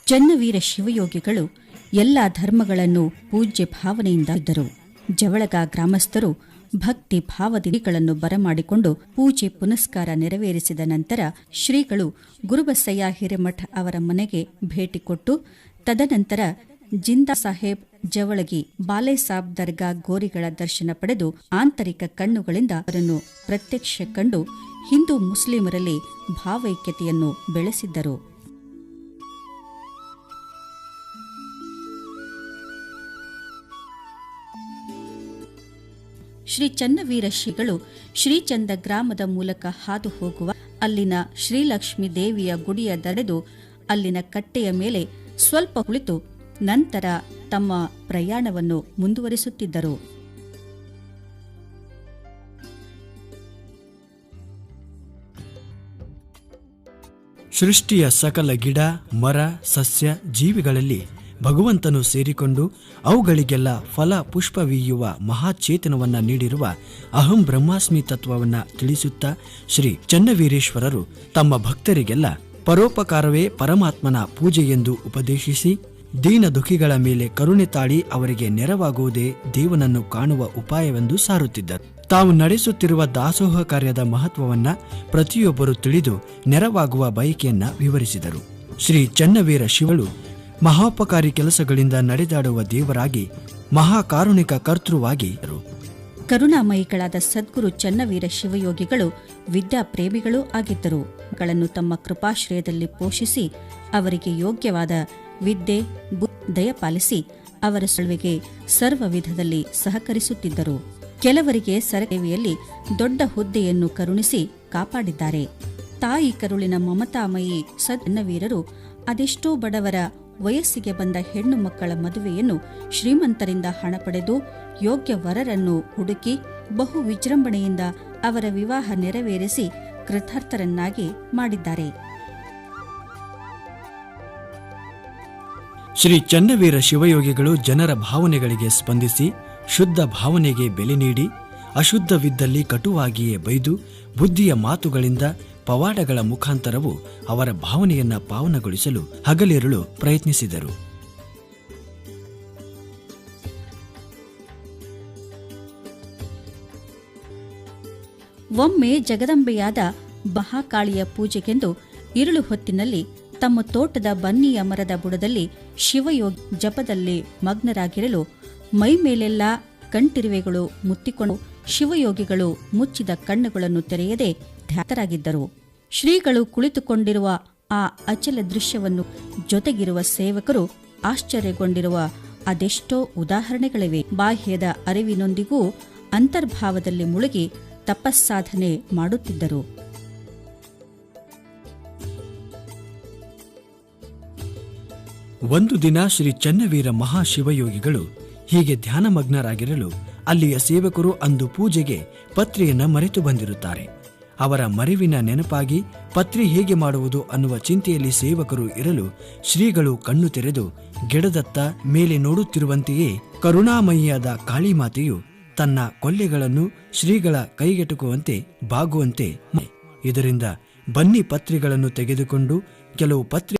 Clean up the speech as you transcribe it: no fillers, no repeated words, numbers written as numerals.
ಚನ್ನವೀರ ಶಿವಯೋಗಿಗಳು ಎಲ್ಲ ಧರ್ಮಗಳನ್ನು ಪೂಜ್ಯ ಭಾವನೆಯಿಂದ ಇದ್ದರು. ಜವಳಗ ಗ್ರಾಮಸ್ಥರು ಭಕ್ತಿ ಭಾವದಿಗಳನ್ನು ಬರಮಾಡಿಕೊಂಡು ಪೂಜೆ ಪುನಸ್ಕಾರ ನೆರವೇರಿಸಿದ ನಂತರ ಶ್ರೀಗಳು ಗುರುಬಸಯ್ಯ ಹಿರೇಮಠ ಅವರ ಮನೆಗೆ ಭೇಟಿ ಕೊಟ್ಟು ತದನಂತರ ಜಿಂದಾ ಸಾಹೇಬ್ ಜವಳಗಿ ಬಾಲೆಸಾಬ್ ದರ್ಗಾ ಗೋರಿಗಳ ದರ್ಶನ ಪಡೆದು ಆಂತರಿಕ ಕಣ್ಣುಗಳಿಂದ ಅವರನ್ನು ಪ್ರತ್ಯಕ್ಷ ಕಂಡು ಹಿಂದೂ ಮುಸ್ಲಿಮರಲ್ಲಿ ಭಾವೈಕ್ಯತೆಯನ್ನು ಬೆಳೆಸಿದ್ದರು. ಶ್ರೀ ಚನ್ನವೀರ ಶ್ರೀಗಳು ಶ್ರೀಚಂದ ಗ್ರಾಮದ ಮೂಲಕ ಹಾದು ಹೋಗುವ ಅಲ್ಲಿನ ಶ್ರೀಲಕ್ಷ್ಮೀ ದೇವಿಯ ಗುಡಿಯ ದಡೆದು ಅಲ್ಲಿನ ಕಟ್ಟೆಯ ಮೇಲೆ ಸ್ವಲ್ಪ ಕುಳಿತು ನಂತರ ತಮ್ಮ ಪ್ರಯಾಣವನ್ನು ಮುಂದುವರಿಸುತ್ತಿದ್ದರು. ಸೃಷ್ಟಿಯ ಸಕಲ ಗಿಡ ಮರ ಸಸ್ಯ ಜೀವಿಗಳಲ್ಲಿ ಭಗವಂತನು ಸೇರಿಕೊಂಡು ಅವುಗಳಿಗೆಲ್ಲ ಫಲ ಪುಷ್ಪವೀಯುವ ಮಹಾಚೇತನವನ್ನ ನೀಡಿರುವ ಅಹಂ ಬ್ರಹ್ಮಾಸ್ಮಿ ತತ್ವವನ್ನ ತಿಳಿಸುತ್ತಾ ಶ್ರೀ ಚನ್ನವೀರೇಶ್ವರರು ತಮ್ಮ ಭಕ್ತರಿಗೆಲ್ಲ ಪರೋಪಕಾರವೇ ಪರಮಾತ್ಮನ ಪೂಜೆ ಎಂದು ಉಪದೇಶಿಸಿ ದೀನ ದುಃಖಿಗಳ ಮೇಲೆ ಕರುಣೆ ತಾಳಿ ಅವರಿಗೆ ನೆರವಾಗುವುದೇ ದೇವನನ್ನು ಕಾಣುವ ಉಪಾಯವೆಂದು ಸಾರುತ್ತಿದ್ದರು. ತಾವು ನಡೆಸುತ್ತಿರುವ ದಾಸೋಹ ಕಾರ್ಯದ ಮಹತ್ವವನ್ನ ಪ್ರತಿಯೊಬ್ಬರು ತಿಳಿದು ನೆರವಾಗುವ ಬಯಕೆಯನ್ನ ವಿವರಿಸಿದರು. ಶ್ರೀ ಚನ್ನವೀರ ಶಿವಳು ಮಹೋಪಕಾರಿ ಕೆಲಸಗಳಿಂದ ನಡೆದಾಡುವ ದೇವರಾಗಿ ಮಹಾಕಾರುಣಿಕ ಕರ್ತೃವಾಗಿದ್ದರು. ಕರುಣಾಮಯಿಗಳಾದ ಸದ್ಗುರು ಚನ್ನವೀರ ಶಿವಯೋಗಿಗಳು ವಿದ್ಯಾಪ್ರೇಮಿಗಳೂ ಆಗಿದ್ದರು. ಗಳನ್ನು ತಮ್ಮ ಕೃಪಾಶ್ರಯದಲ್ಲಿ ಪೋಷಿಸಿ ಅವರಿಗೆ ಯೋಗ್ಯವಾದ ವಿದ್ಯೆ ದಯಪಾಲಿಸಿ ಅವರ ಸಲುವಿಗೆ ಸರ್ವ ವಿಧದಲ್ಲಿ ಸಹಕರಿಸುತ್ತಿದ್ದರು. ಕೆಲವರಿಗೆ ಸರಸೇವೆಯಲ್ಲಿ ದೊಡ್ಡ ಹುದ್ದೆಯನ್ನು ಕರುಣಿಸಿ ಕಾಪಾಡಿದ್ದಾರೆ. ತಾಯಿ ಕರುಳಿನ ಮಮತಾಮಯಿ ಚನ್ನವೀರರು ಅದೆಷ್ಟೋ ಬಡವರ ವಯಸ್ಸಿಗೆ ಬಂದ ಹೆಣ್ಣು ಮಕ್ಕಳ ಮದುವೆಯನ್ನು ಶ್ರೀಮಂತರಿಂದ ಹಣ ಪಡೆದು ಯೋಗ್ಯ ವರರನ್ನು ಹುಡುಕಿ ಬಹು ವಿಜೃಂಭಣೆಯಿಂದ ಅವರ ವಿವಾಹ ನೆರವೇರಿಸಿ ಕೃತಾರ್ಥರನ್ನಾಗಿ ಮಾಡಿದ್ದಾರೆ. ಶ್ರೀ ಚನ್ನವೀರ ಶಿವಯೋಗಿಗಳು ಜನರ ಭಾವನೆಗಳಿಗೆ ಸ್ಪಂದಿಸಿ ಶುದ್ಧ ಭಾವನೆಗೆ ಬೆಲೆ ನೀಡಿ ಅಶುದ್ಧವಿದ್ದಲ್ಲಿ ಕಟುವಾಗಿಯೇ ಬೈದು ಬುದ್ಧಿಯ ಮಾತುಗಳಿಂದ ಪವಾಡಗಳ ಮುಖಾಂತರವೂ ಅವರ ಭಾವನೆಯನ್ನ ಪಾವನಗೊಳಿಸಲು ಹಗಲಿರುಳು ಪ್ರಯತ್ನಿಸಿದರು. ಒಮ್ಮೆ ಜಗದಂಬೆಯಾದ ಮಹಾಕಾಳಿಯ ಪೂಜೆಗೆಂದು ಇರುಳು ಹೊತ್ತಿನಲ್ಲಿ ತಮ್ಮ ತೋಟದ ಬನ್ನಿಯ ಮರದ ಬುಡದಲ್ಲಿ ಶಿವಯೋಗಿ ಜಪದಲ್ಲಿ ಮಗ್ನರಾಗಿರಲು ಮೈಮೇಲೆಲ್ಲ ಕಣ್ತಿರುವೆಗಳು ಮುತ್ತಿಕೊಂಡು ಶಿವಯೋಗಿಗಳು ಮುಚ್ಚಿದ ಕಣ್ಣುಗಳನ್ನು ತೆರೆಯದೆ ಧ್ಯಾತರಾಗಿದ್ದರು. ಶ್ರೀಗಳು ಕುಳಿತುಕೊಂಡಿರುವ ಆ ಅಚಲ ದೃಶ್ಯವನ್ನು ಜೊತೆಗಿರುವ ಸೇವಕರು ಆಶ್ಚರ್ಯಗೊಂಡಿರುವ ಅದೆಷ್ಟೋ ಉದಾಹರಣೆಗಳಿವೆ. ಬಾಹ್ಯದ ಅರಿವಿನೊಂದಿಗೂ ಅಂತರ್ಭಾವದಲ್ಲಿ ಮುಳುಗಿ ತಪಸ್ಸಾಧನೆ ಮಾಡುತ್ತಿದ್ದರು. ಒಂದು ದಿನ ಶ್ರೀ ಚನ್ನವೀರ ಮಹಾಶಿವಯೋಗಿಗಳು ಹೀಗೆ ಧ್ಯಾನಮಗ್ನರಾಗಿರಲು ಅಲ್ಲಿಯ ಸೇವಕರು ಅಂದು ಪೂಜೆಗೆ ಪತ್ರಿಯನ್ನ ಮರೆತು ಬಂದಿರುತ್ತಾರೆ. ಅವರ ಮರೆವಿನ ನೆನಪಾಗಿ ಪತ್ರಿ ಹೇಗೆ ಮಾಡುವುದು ಅನ್ನುವ ಚಿಂತೆಯಲ್ಲಿ ಸೇವಕರು ಇರಲು ಶ್ರೀಗಳು ಕಣ್ಣು ತೆರೆದು ಗಿಡದತ್ತ ಮೇಲೆ ನೋಡುತ್ತಿರುವಂತೆಯೇ ಕರುಣಾಮಯಿಯಾದ ಕಾಳಿಮಾತೆಯು ತನ್ನ ಕೊಲ್ಲೆಗಳನ್ನು ಶ್ರೀಗಳ ಕೈಗೆಟುಕುವಂತೆ ಬಾಗುವಂತೆ ಇದರಿಂದ ಬನ್ನಿ ಪತ್ರಿಗಳನ್ನು ತೆಗೆದುಕೊಂಡು ಕೆಲವು ಪತ್ರಿ